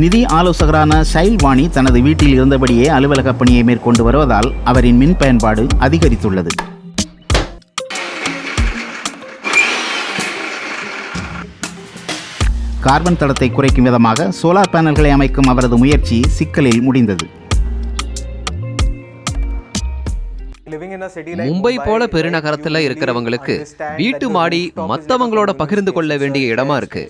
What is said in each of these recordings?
நிதி ஆலோசகரான ஷைல் வாணி தனது வீட்டில் இருந்தபடியே அலுவலக பணியை மேற்கொண்டு வருவதால் அவரின் மின் பயன்பாடு அதிகரித்துள்ளது. கார்பன் தடத்தை குறைக்கும் விதமாக சோலார் பேனல்களை அமைக்கும் அவரது முயற்சி சிக்கலில் முடிந்தது. மும்பை போல பெருநகரத்துல இருக்கிறவங்களுக்கு வீட்டு மாடி மத்தவங்களோட பகிர்ந்து கொள்ள வேண்டிய இடமா இருக்கு.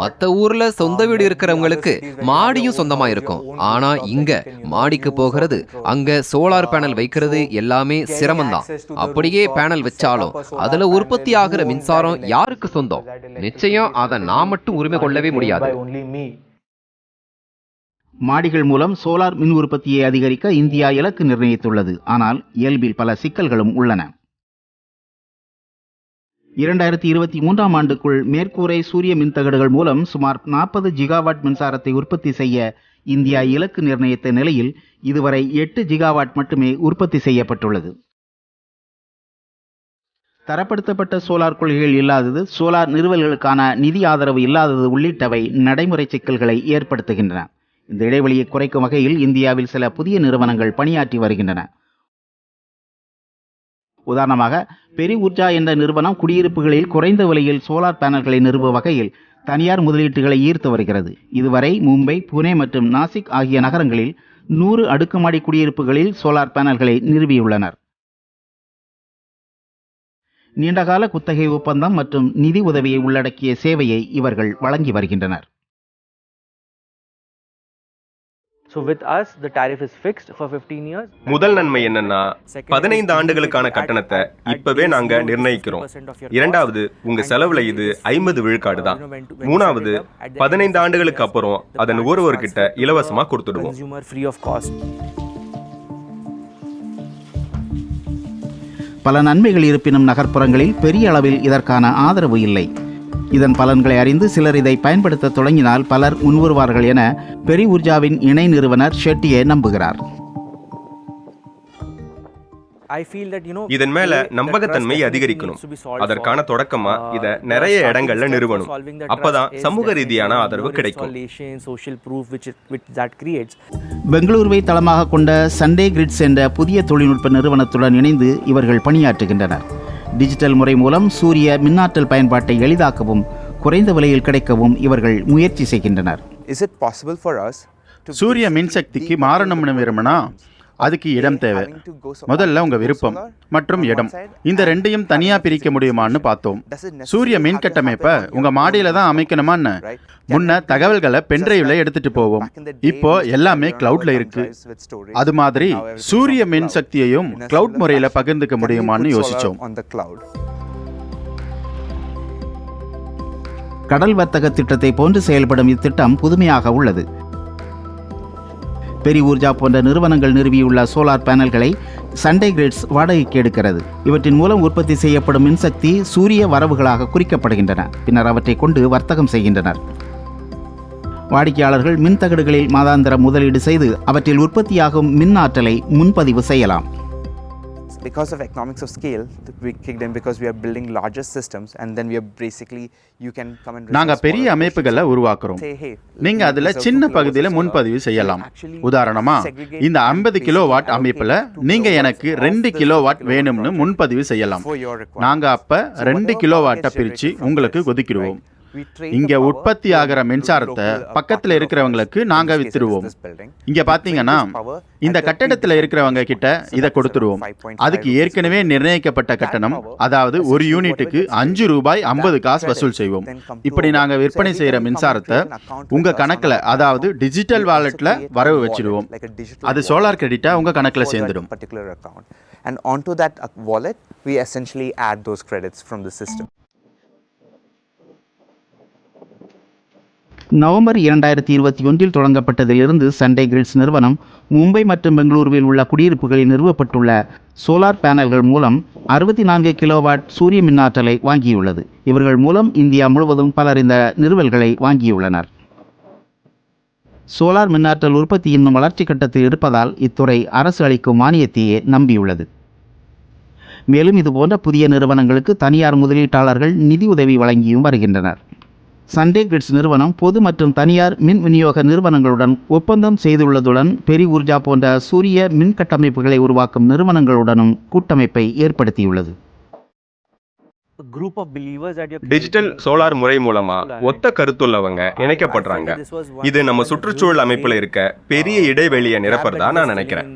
மத்த ஊர்ல சொந்த வீடு இருக்கிறவங்களுக்கு மாடியும் சொந்தமா இருக்கும். ஆனா இங்க மாடிக்கு போகிறது, அங்க சோலார் பேனல் வைக்கிறது எல்லாமே சிரமம்தான். அப்படியே பேனல் வச்சாலும் அதுல உற்பத்தி ஆகிற மின்சாரம் யாருக்கு சொந்தம்? நிச்சயம் அதை நான் மட்டும் உரிமை கொள்ளவே முடியாது. மாடிகள் மூலம் சோலார் மின் உற்பத்தியை அதிகரிக்க இந்தியா இலக்கு நிர்ணயித்துள்ளது. ஆனால் இயல்பில் பல சிக்கல்களும் உள்ளன. 2023ஆம் ஆண்டுக்குள் மேற்கூரை சூரிய மின்தகடுகள் மூலம் சுமார் 40 ஜிகாவாட் மின்சாரத்தை உற்பத்தி செய்ய இந்தியா இலக்கு நிர்ணயித்த நிலையில் இதுவரை 8 ஜிகாவாட் மட்டுமே உற்பத்தி செய்யப்பட்டுள்ளது. தரப்படுத்தப்பட்ட சோலார் கொள்கைகள் இல்லாதது, சோலார் நிறுவல்களுக்கான நிதி ஆதரவு இல்லாதது உள்ளிட்டவை நடைமுறை சிக்கல்களை ஏற்படுத்துகின்றன. இந்த இடைவெளியை குறைக்கும் வகையில் இந்தியாவில் சில புதிய நிறுவனங்கள் பணியாற்றி வருகின்றன. உதாரணமாக பெரி ஊர்ஜா என்ற நிறுவனம் குடியிருப்புகளில் குறைந்த விலையில் சோலார் பேனல்களை நிறுவும் வகையில் தனியார் முதலீட்டுகளை ஈர்த்து வருகிறது. இதுவரை மும்பை, புனே மற்றும் நாசிக் ஆகிய நகரங்களில் 100 அடுக்குமாடி குடியிருப்புகளில் சோலார் பேனல்களை நிறுவியுள்ளனர். நீண்டகால குத்தகை ஒப்பந்தம் மற்றும் நிதி உதவியை உள்ளடக்கிய சேவையை இவர்கள் வழங்கி வருகின்றனர். முதல் நன்மை என்னன்னா 15 ஆண்டுகளுக்கான கட்டணத்தை இப்பவே நாங்க நிர்ணயிக்கிறோம். இரண்டாவது, உங்க செலவுல இது 50 விழுக்காடு தான். மூணாவது, 15 ஆண்டுகளுக்கு அப்புறம் அதை நுகர்வோர்கிட்ட இலவசமா கொடுத்துடுவோம். பல நன்மைகள் இருப்பினும் நகர்ப்புறங்களில் பெரிய அளவில் இதற்கான ஆதரவு இல்லை. இதன் பலன்களை அறிந்து சிலர் இதை பயன்படுத்த தொடங்கினால் பலர் முன்வருவார்கள் என பெரி ஊர்ஜாவின் இணை நிறுவனர் ஷெட்டியே நம்புகிறார். இதன் மேல நம்பகத்தன்மை அதிகரிக்கணும். அதற்கான தொடக்கமா இத நிறைய இடங்கள்ல நிறுவனம். அப்பதான் சமூக ரீதியான ஆதரவு கிடைக்கும். பெங்களூருவை தளமாக கொண்ட சண்டே கிரிட்ஸ் என்ற புதிய தொழில்நுட்ப நிறுவனத்துடன் இணைந்து இவர்கள் பணியாற்றுகின்றனர். டிஜிட்டல் முறை மூலம் சூரிய மின்னாற்றல் பயன்பாட்டை எளிதாக்கவும் குறைந்த விலையில் கிடைக்கவும் இவர்கள் முயற்சி செய்கின்றனர். சூரிய மின்சக்திக்கு மாறணும்னு விரும்பினா அதுக்கு இடம் தேவை. முதல்ல உங்க விருப்பம் மற்றும் இடம், இந்த ரெண்டையும் தனியா பிரிக்க முடியுமான்னு பார்த்தோம். சூரிய மின் கட்டமைப்பை உங்க மாடியில தான் அமைக்கணுமான்னு முன்ன தகவல்களை பென்டிரைவ்ல எடுத்துட்டு போவோம். இப்போ எல்லாமே கிளவுட்ல இருக்கு. அது மாதிரி சூரிய மின் சக்தியையும் கிளவுட் முறையில பகிர்ந்துக்க முடியுமான்னு யோசிச்சோம். கடல் வர்த்தக திட்டத்தை போன்று செயல்படும் இத்திட்டம் புதுமையாக உள்ளது. பெரி ஊர்ஜா போன்ற நிறுவனங்கள் நிறுவியுள்ள சோலார் பேனல்களை சண்டே கிரிட்ஸ் வாடகைக்கு எடுக்கிறது. இவற்றின் மூலம் உற்பத்தி செய்யப்படும் மின்சக்தி சூரிய வரவுகளாக குறிக்கப்படுகின்றன. பின்னர் அவற்றை கொண்டு வர்த்தகம் செய்கின்றனர். வாடிக்கையாளர்கள் மின்தகடுகளில் மாதாந்திர முதலீடு செய்து அவற்றில் உற்பத்தியாகும் மின் ஆற்றலை முன்பதிவு செய்யலாம். Because of economics of scale, we kicked in because we are building larger systems and then we are basically you can come and நாங்க பெரிய அமைப்புகளை உருவாக்குறோம். நீங்க அதுல சின்ன பகுதியில முன்பதிவு செய்யலாம். உதாரணமா இந்த 50 கிலோவாட் அமைப்புல நீங்க எனக்கு 2 கிலோவாட் வேணும்னு முன்பதிவு செய்யலாம். நாங்க அப்ப 2 கிலோவாட்டை பிரிச்சு உங்களுக்கு ஒதுக்கிடுவோம். இங்க உற்பத்தி ஆகிற மின்சாரத்தை பக்கத்துல இருக்கிறவங்களுக்கு நாங்க வித்துடுவோம். இங்க பாத்தீங்கன்னா இந்த கட்டடத்துல இருக்கிறவங்க கிட்ட இதை கொடுத்துருவோம். அதுக்கு ஏற்கனவே நிர்ணயிக்கப்பட்ட கட்டணம், அதாவது ஒரு யூனிட்டுக்கு 5 ரூபாய் 50 காசு வசூல் செய்வோம். இப்படி நாங்க விற்பனை செய்யற மின்சாரத்தை உங்க கணக்குல, அதாவது டிஜிட்டல் வாலெட்ல வரவு வச்சிடுவோம். அது சோலார் கிரெடிட்டா உங்க கணக்குல சேர்ந்துடும். And onto that wallet we essentially add those credits from the system. November 2021 தொடங்கப்பட்டதிலிருந்து சண்டே கிரிட்ஸ் நிறுவனம் மும்பை மற்றும் பெங்களூருவில் உள்ள குடியிருப்புகளில் நிறுவப்பட்டுள்ள சோலார் பேனல்கள் மூலம் 64 கிலோவாட் சூரிய மின்னாற்றலை வாங்கியுள்ளது. இவர்கள் மூலம் இந்தியா முழுவதும் பலர் இந்த நிறுவல்களை வாங்கியுள்ளனர். சோலார் மின்னாற்றல் உற்பத்தி இன்னும் வளர்ச்சி கட்டத்தில் இருப்பதால் இத்துறை அரசு அளிக்கும் மானியத்தையே நம்பியுள்ளது. மேலும் இதுபோன்ற புதிய நிறுவனங்களுக்கு தனியார் முதலீட்டாளர்கள் நிதி உதவி வழங்கியும் வருகின்றனர். சண்டே கிரிட்ஸ் நிறுவனம் பொது மற்றும் தனியார் மின் விநியோக நிறுவனங்களுடன் ஒப்பந்தம் செய்துள்ளதுடன் பெரி ஊர்ஜா போன்ற சூரிய மின் கட்டமைப்புகளை உருவாக்கும் நிறுவனங்களுடனும் கூட்டமைப்பை ஏற்படுத்தியுள்ளது. டிஜிட்டல் சோலார் முறை மூலமா ஒத்த கருத்துள்ளவங்க இணைக்கப்படுறாங்க. இது நம்ம சுற்றுச்சூழல் அமைப்புல இருக்க பெரிய இடைவெளியை நிரப்புறதா நான் நினைக்கிறேன்.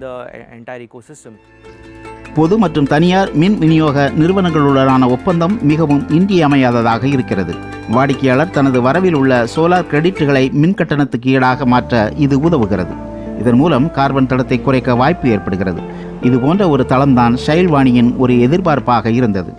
பொது மற்றும் தனியார் மின் விநியோக நிறுவனங்களுடனான ஒப்பந்தம் மிகவும் இன்றியமையாததாக இருக்கிறது. வாடிக்கையாளர் தனது வரவில் உள்ள சோலார் கிரெடிட்டுகளை மின் கட்டணத்துக்கு ஈடாக மாற்ற இது உதவுகிறது. இதன் மூலம் கார்பன் தடத்தை குறைக்க வாய்ப்பு ஏற்படுகிறது. இது போன்ற ஒரு தளம்தான் ஷைல்வாணியின் ஒரு எதிர்பார்ப்பாக இருந்தது.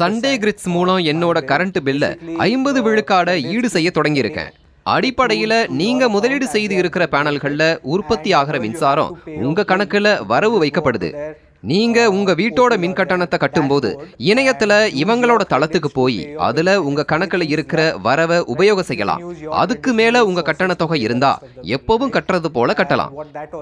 சண்டே கிரிட்ஸ் மூலம் என்னோட கரண்ட் பில்ல 50 விழுக்காட ஈடு செய்ய தொடங்கியிருக்கேன். அடிப்படையில நீங்க முதலீடு செய்து இருக்கிற பேனல்கள்ல உற்பத்தி ஆகிற மின்சாரம் உங்க கணக்குல வரவு வைக்கப்படுது. நீங்க உங்க வீட்டோட மின் கட்டணத்தை கட்டும்போது இணையத்துல இவங்களோட தளத்துக்கு போய் அதுல உங்க கணக்குல இருக்கிற வரவை உபயோகம் செய்யலாம். அதுக்கு மேல உங்க கட்டண தொகை இருந்தா எப்பவும் கட்டுறது போல கட்டலாம்.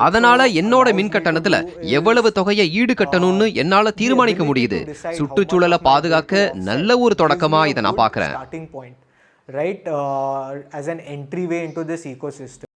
அதனால என்னோட மின் கட்டணத்துல எவ்வளவு தொகையை ஈடு கட்டணும்னு என்னால தீர்மானிக்க முடியுது. சுற்றுச்சூழலை பாதுகாக்க நல்ல ஒரு தொடக்கமா இதை நான் பாக்குறேன். Right, as an entryway into this ecosystem.